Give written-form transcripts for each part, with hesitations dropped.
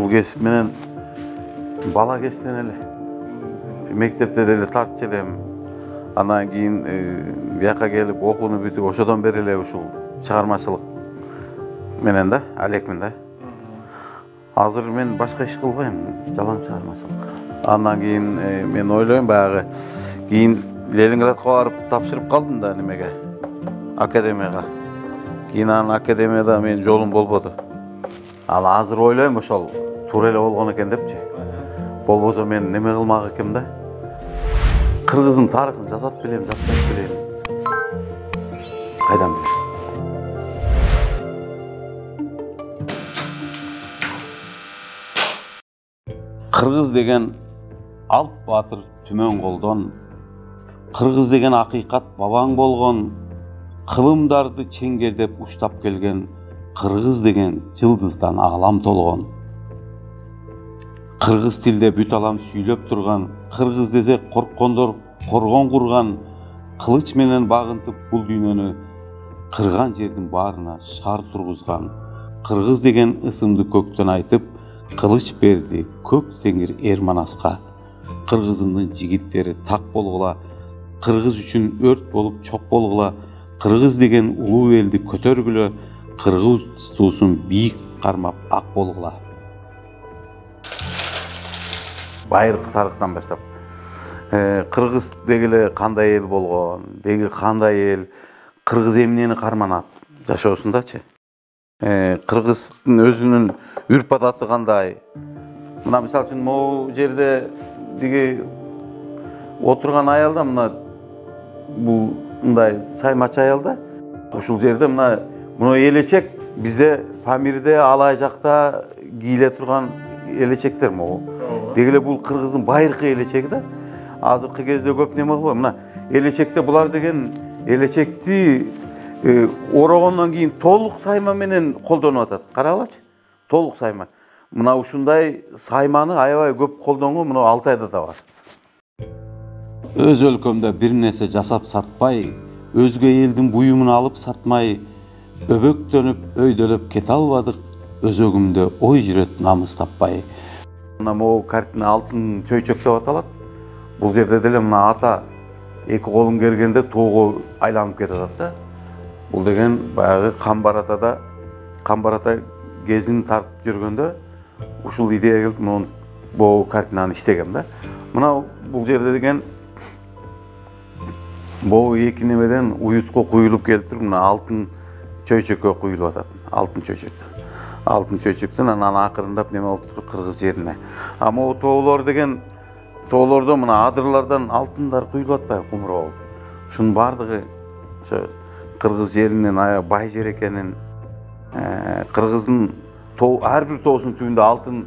Бул кесип менен бала кезинен эле мектепте деле тартчу элем. Андан кийин бияка келип окууну бүтүп, ошодон бери эле ушул чыгармачылык менен да алекмин да. Азыр мен башка иш кылбайм, жалаң чыгармачылык. Андан кийин мен ойлойм баягы кийин Ленинградка барып тапшырып калдым да немеге, академияга. Кийин анан академияда менин жолум болбоду. Ал азыр ойлойм ошол туура эле болгон экен депчи. Болбосо мен неме кылмак экем да. Кыргыздын тарыхын жазат билем, жазбай билем. Кайдан билем? Кыргыз деген алп батыр түмөн колдон, кыргыз деген акыйкат бабаң болгон, кылымдарды чеңгердеп уштап келген, кыргыз деген жылдыздан аалам толгон. Кыргыз тилде бүт алам сүйлөп турган, кыргыз десе корккондор коргон курган, кылыч менен багынтып бул дүйнөнү, кырган жердин баарына шаар тургузган. Кыргыз деген ысымды көктөн айтып, кылыч берди көк теңир эр манаска. Кыргызымдын жигиттери так болгула, кыргыз үчүн өрт болуп чок болгула, кыргыз деген улуу элди көтөргүлө, кыргыз туусун бийик кармап ак болгула. Байыркы тарыхтан баштап кыргыз дегиле кандай эл болгон, деги кандай эл, кыргыз эмнени карманат жашоосундачы. Кыргыздын өзүнүн үрп адаты кандай? Мына мисалы үчүн могу жерде диги отурган аялда мына бул мындай саймачы аялда ушул жерде мына элечек бизде Памирде алай жакта кийле турган элечектер могу. Дегиле бул кыргыздын байыркы элечеги да. Азыркы кезде көп неме кылбайт. Мына элечекте булар деген элечекти орогондон кийин толук сайма менен колдонуп атат. Карагылачы. Толук сайма. Мына ушундай сайманы аябай көп колдонгон мына Алтайда да бар. Өз өлкөмдө бир нерсе жасап сатпай, өзгө элдин буюмун алып сатмай, өбөктөнүп, өйдөлөп кете албадык, өзөгүмдө ой жүрөт намыс таппай. Мына могу картина алтын чөйчөк деп аталат. Бул жерде деле мына ата эки колун кергенде тоого айланып кетет да. Бул деген баягы Камбарата кезин тартып жүргөндө ушул идея келип, могу картинаны иштегем да. Мына бул жерде деген могу эки немеден уютко куюлуп келип туруп, мына алтын чөйчөккө куюлуп атат. Алтын чөйчөк. Алтын чөйчөктөн анан акырындап неме болуп туруп кыргыз жерине. А могу тоолор деген тоолордо мына адырлардан алтындар куюлуп атпайбы, кумур болуп. Ушунун баардыгы ошо кыргыз жеринин аябай бай жер экенин, кыргыздын ар бир тоосунун түбүндө алтын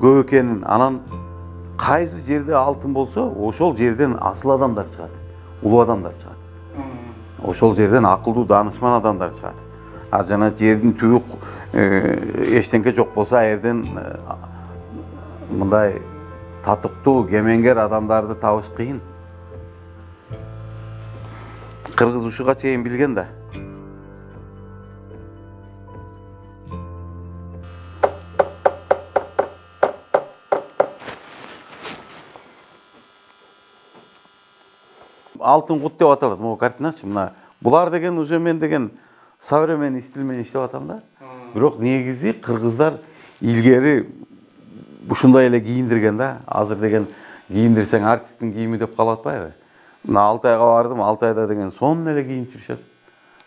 көп экенин, анан кайсы жерде алтын болсо, ошол жерден асыл адамдар чыгат, улуу адамдар чыгат. Ошол жерден акылдуу, данышман адамдар чыгат. А жана жердин түбү эчтеңке жок болсо, аерден мындай татыктуу, кемеңгер адамдарды табыш кыйын. Кыргыз ушуга чейин билген да. Алтын кут деп аталат могу картиначы. Мына булар деген уже мен деген современный стиль менен иштеп атам да. Бирок негизи кыргыздар илгери ушундай эле кийиндирген да. Азыр деген кийиндирсең артисттин кийими деп калып атпайбы? Мына Алтайга бардым, Алтайда деген сонун эле кийинип жүрүшөт.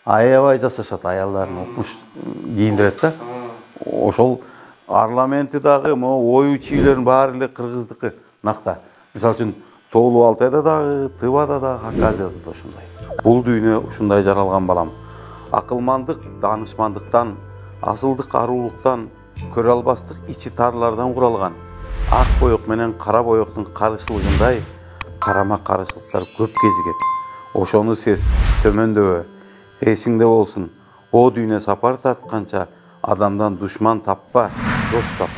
Аябай жасашат, аялдарын укмуш кийиндирет да. Ошол парламенти дагы, могу ою чийлерин баары эле кыргыздыкы накта. Мисалы үчүн Тоолуу Алтайда дагы, Тывада дагы, Хакасияда да ошондой. Бул дүйнө ушундай жаралган балам. Акылмандык данышмандыктан, асылдык арулуктан, көрө албастык ичи тарлардан куралган. Ак боек менен кара боектун карышылыгындай карама каршылыктар көп кезигет. Ошону сез төмөндөбө, эсиңде болсун. О дүйнө сапар тартканча адамдан душман таппа, дос тап.